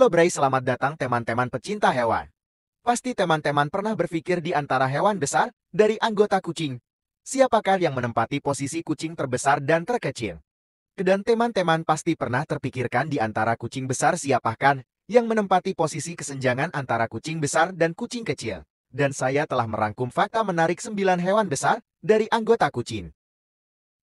Halo Bray, selamat datang teman-teman pecinta hewan. Pasti teman-teman pernah berpikir di antara hewan besar dari anggota kucing. Siapakah yang menempati posisi kucing terbesar dan terkecil? Dan teman-teman pasti pernah terpikirkan di antara kucing besar siapakah yang menempati posisi kesenjangan antara kucing besar dan kucing kecil. Dan saya telah merangkum fakta menarik 9 hewan besar dari anggota kucing.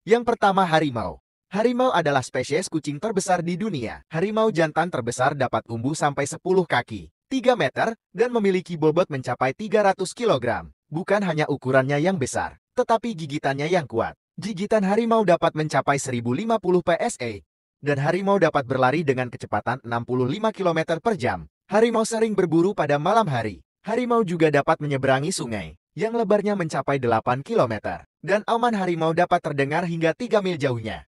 Yang pertama, harimau. Harimau adalah spesies kucing terbesar di dunia. Harimau jantan terbesar dapat tumbuh sampai 10 kaki, 3 meter, dan memiliki bobot mencapai 300 kg. Bukan hanya ukurannya yang besar, tetapi gigitannya yang kuat. Gigitan harimau dapat mencapai 1050 psi. Dan harimau dapat berlari dengan kecepatan 65 km per jam. Harimau sering berburu pada malam hari. Harimau juga dapat menyeberangi sungai yang lebarnya mencapai 8 km. Dan auman harimau dapat terdengar hingga 3 mil jauhnya.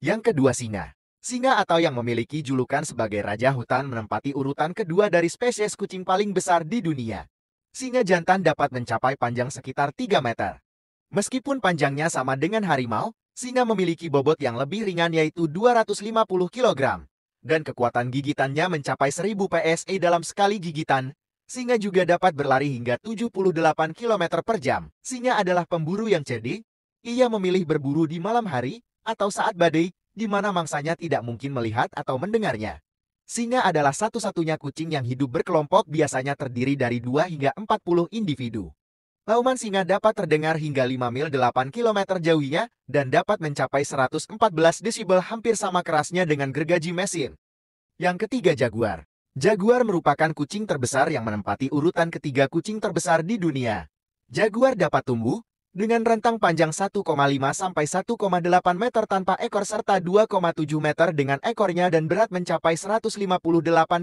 Yang kedua, singa. Singa atau yang memiliki julukan sebagai raja hutan menempati urutan kedua dari spesies kucing paling besar di dunia. Singa jantan dapat mencapai panjang sekitar 3 meter. Meskipun panjangnya sama dengan harimau, singa memiliki bobot yang lebih ringan yaitu 250 kg. Dan kekuatan gigitannya mencapai 1000 psi dalam sekali gigitan. Singa juga dapat berlari hingga 78 km per jam. Singa adalah pemburu yang cerdik. Ia memilih berburu di malam hari atau saat badai, di mana mangsanya tidak mungkin melihat atau mendengarnya. Singa adalah satu-satunya kucing yang hidup berkelompok, biasanya terdiri dari 2 hingga 40 individu. Auman singa dapat terdengar hingga 5 mil 8 km jauhnya dan dapat mencapai 114 desibel, hampir sama kerasnya dengan gergaji mesin. Yang ketiga, jaguar. Jaguar merupakan kucing terbesar yang menempati urutan ketiga kucing terbesar di dunia. Jaguar dapat tumbuh dengan rentang panjang 1,5 sampai 1,8 meter tanpa ekor serta 2,7 meter dengan ekornya dan berat mencapai 158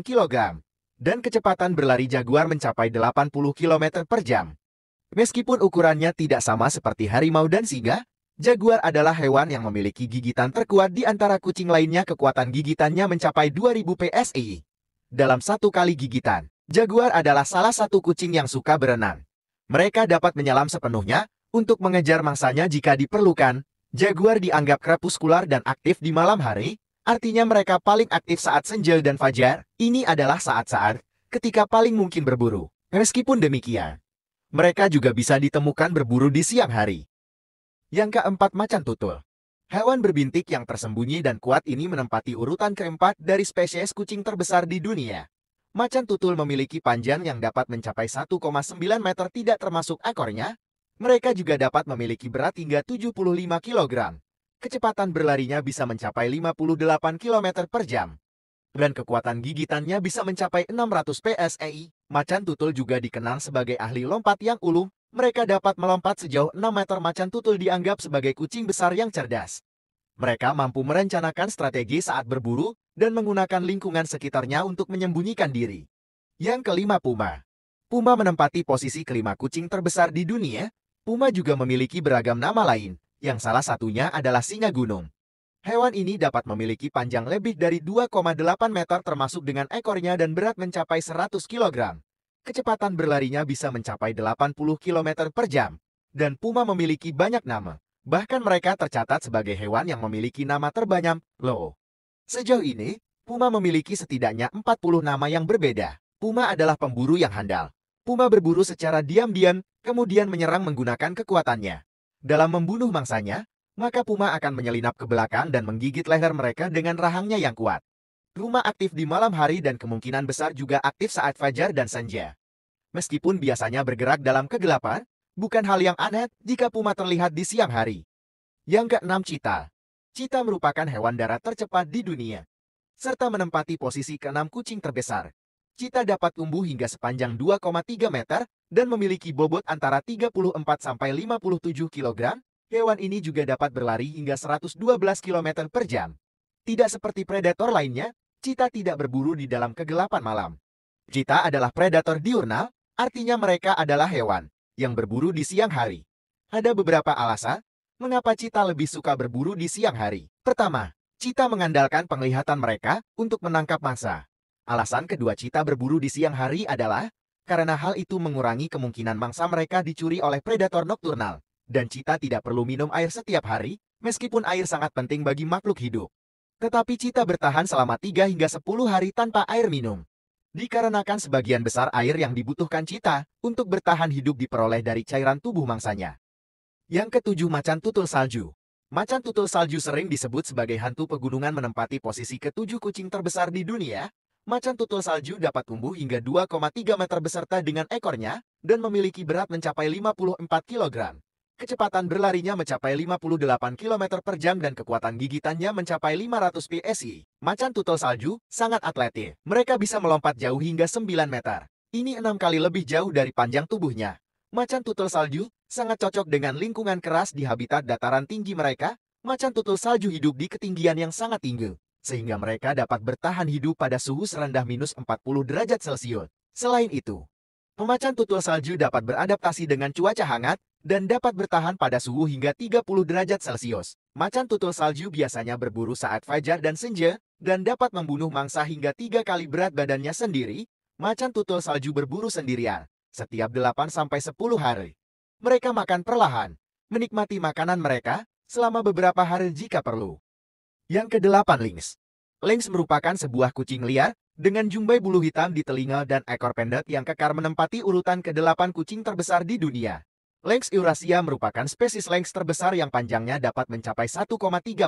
kg. Dan kecepatan berlari jaguar mencapai 80 km per jam. Meskipun ukurannya tidak sama seperti harimau dan singa, jaguar adalah hewan yang memiliki gigitan terkuat di antara kucing lainnya. Kekuatan gigitannya mencapai 2000 psi. Dalam satu kali gigitan, jaguar adalah salah satu kucing yang suka berenang. Mereka dapat menyelam sepenuhnya untuk mengejar mangsanya jika diperlukan. Jaguar dianggap krepuskular dan aktif di malam hari, artinya mereka paling aktif saat senja dan fajar. Ini adalah saat-saat ketika paling mungkin berburu. Meskipun demikian, mereka juga bisa ditemukan berburu di siang hari. Yang keempat, macan tutul. Hewan berbintik yang tersembunyi dan kuat ini menempati urutan keempat dari spesies kucing terbesar di dunia. Macan tutul memiliki panjang yang dapat mencapai 1,9 meter tidak termasuk ekornya. Mereka juga dapat memiliki berat hingga 75 kg. Kecepatan berlarinya bisa mencapai 58 km per jam. Dan kekuatan gigitannya bisa mencapai 600 psi. Macan tutul juga dikenal sebagai ahli lompat yang ulung. Mereka dapat melompat sejauh 6 meter. Macan tutul dianggap sebagai kucing besar yang cerdas. Mereka mampu merencanakan strategi saat berburu dan menggunakan lingkungan sekitarnya untuk menyembunyikan diri. Yang kelima, puma. Puma menempati posisi kelima kucing terbesar di dunia. Puma juga memiliki beragam nama lain, yang salah satunya adalah singa gunung. Hewan ini dapat memiliki panjang lebih dari 2,8 meter termasuk dengan ekornya dan berat mencapai 100 kg. Kecepatan berlarinya bisa mencapai 80 km per jam. Dan puma memiliki banyak nama. Bahkan mereka tercatat sebagai hewan yang memiliki nama terbanyak, loh. Sejauh ini, puma memiliki setidaknya 40 nama yang berbeda. Puma adalah pemburu yang handal. Puma berburu secara diam-diam, kemudian menyerang menggunakan kekuatannya. Dalam membunuh mangsanya, maka puma akan menyelinap ke belakang dan menggigit leher mereka dengan rahangnya yang kuat. Puma aktif di malam hari dan kemungkinan besar juga aktif saat fajar dan senja. Meskipun biasanya bergerak dalam kegelapan, bukan hal yang aneh jika puma terlihat di siang hari. Yang keenam, cheetah. Cheetah merupakan hewan darat tercepat di dunia, serta menempati posisi keenam kucing terbesar. Cheetah dapat tumbuh hingga sepanjang 2,3 meter dan memiliki bobot antara 34 sampai 57 kg. Hewan ini juga dapat berlari hingga 112 km per jam. Tidak seperti predator lainnya, cheetah tidak berburu di dalam kegelapan malam. Cheetah adalah predator diurnal, artinya mereka adalah hewan yang berburu di siang hari. Ada beberapa alasan mengapa cheetah lebih suka berburu di siang hari. Pertama, cheetah mengandalkan penglihatan mereka untuk menangkap mangsa. Alasan kedua cheetah berburu di siang hari adalah karena hal itu mengurangi kemungkinan mangsa mereka dicuri oleh predator nokturnal. Dan cheetah tidak perlu minum air setiap hari, meskipun air sangat penting bagi makhluk hidup. Tetapi cheetah bertahan selama 3 hingga 10 hari tanpa air minum. Dikarenakan sebagian besar air yang dibutuhkan cheetah untuk bertahan hidup diperoleh dari cairan tubuh mangsanya. Yang ketujuh, macan tutul salju. Macan tutul salju sering disebut sebagai hantu pegunungan, menempati posisi ketujuh kucing terbesar di dunia. Macan tutul salju dapat tumbuh hingga 2,3 meter beserta dengan ekornya dan memiliki berat mencapai 54 kg. Kecepatan berlarinya mencapai 58 km per jam dan kekuatan gigitannya mencapai 500 PSI. Macan tutul salju sangat atletis. Mereka bisa melompat jauh hingga 9 meter. Ini 6 kali lebih jauh dari panjang tubuhnya. Macan tutul salju sangat cocok dengan lingkungan keras di habitat dataran tinggi mereka. Macan tutul salju hidup di ketinggian yang sangat tinggi, sehingga mereka dapat bertahan hidup pada suhu serendah minus 40 derajat Celcius. Selain itu, macan tutul salju dapat beradaptasi dengan cuaca hangat dan dapat bertahan pada suhu hingga 30 derajat Celcius. Macan tutul salju biasanya berburu saat fajar dan senja dan dapat membunuh mangsa hingga 3 kali berat badannya sendiri. Macan tutul salju berburu sendirian setiap 8-10 hari. Mereka makan perlahan, menikmati makanan mereka selama beberapa hari jika perlu. Yang kedelapan, lynx. Lynx merupakan sebuah kucing liar dengan jumbai bulu hitam di telinga dan ekor pendek yang kekar, menempati urutan ke-8 kucing terbesar di dunia. Lynx Eurasia merupakan spesies lynx terbesar yang panjangnya dapat mencapai 1,3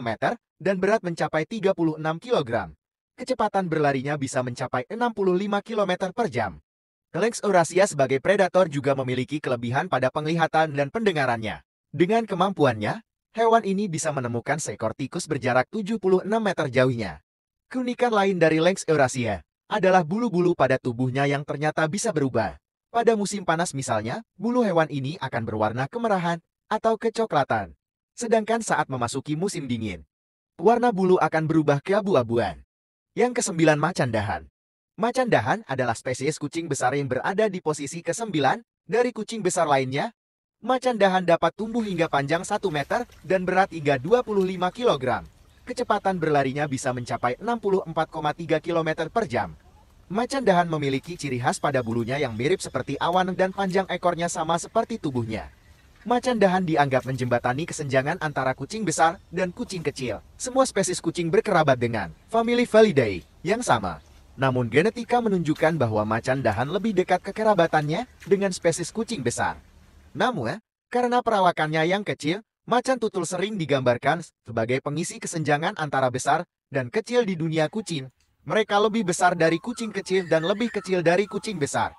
meter dan berat mencapai 36 kg. Kecepatan berlarinya bisa mencapai 65 km per jam. Lynx Eurasia sebagai predator juga memiliki kelebihan pada penglihatan dan pendengarannya. Dengan kemampuannya, hewan ini bisa menemukan seekor tikus berjarak 76 meter jauhnya. Keunikan lain dari Lynx Eurasia adalah bulu-bulu pada tubuhnya yang ternyata bisa berubah. Pada musim panas misalnya, bulu hewan ini akan berwarna kemerahan atau kecoklatan. Sedangkan saat memasuki musim dingin, warna bulu akan berubah keabu-abuan. Yang kesembilan, macan dahan. Macan dahan adalah spesies kucing besar yang berada di posisi ke-9 dari kucing besar lainnya. Macan dahan dapat tumbuh hingga panjang 1 meter dan berat hingga 25 kg. Kecepatan berlarinya bisa mencapai 64,3 km per jam. Macan dahan memiliki ciri khas pada bulunya yang mirip seperti awan dan panjang ekornya sama seperti tubuhnya. Macan dahan dianggap menjembatani kesenjangan antara kucing besar dan kucing kecil. Semua spesies kucing berkerabat dengan famili Felidae yang sama. Namun genetika menunjukkan bahwa macan dahan lebih dekat kekerabatannya dengan spesies kucing besar. Namun, karena perawakannya yang kecil, macan tutul sering digambarkan sebagai pengisi kesenjangan antara besar dan kecil di dunia kucing. Mereka lebih besar dari kucing kecil dan lebih kecil dari kucing besar.